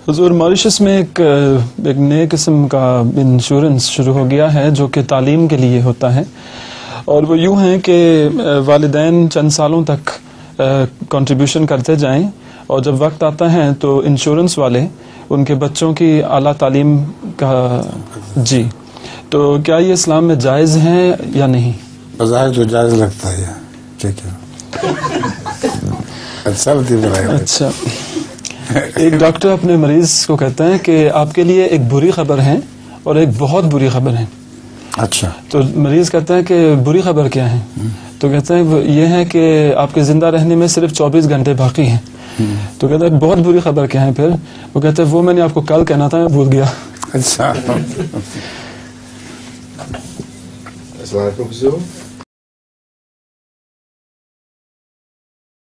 حضور ماریشس میں ایک نئے قسم کا انشورنس شروع ہو گیا ہے جو کہ تعلیم کے لیے ہوتا ہے، اور وہ یوں ہیں کہ والدین چند سالوں تک کنٹریبیوشن کرتے جائیں، اور جب وقت آتا ہے تو انشورنس والے ان کے بچوں کی اعلیٰ تعلیم کا جی تو کیا یہ اسلام میں جائز ہے یا نہیں؟ بظاہر تو جائز لگتا ہے، ٹھیک ہے، اچھا ایک ڈاکٹر اپنے مریض کو کہتا ہے کہ آپ کے لیے ایک بری خبر ہے اور ایک بہت بری خبر ہے. اچھا تو مریض کہتا ہے کہ بری خبر کیا ہے؟ تو کہتا ہے یہ ہے کہ آپ کے زندہ رہنے میں صرف 24 گھنٹے باقی ہیں. تو کہتا ہے بہت بری خبر کیا ہے پھر؟ وہ کہتا ہے وہ میں نے آپ کو کل کہنا تھا، میں بھول گیا. اچھا السلام علیکم.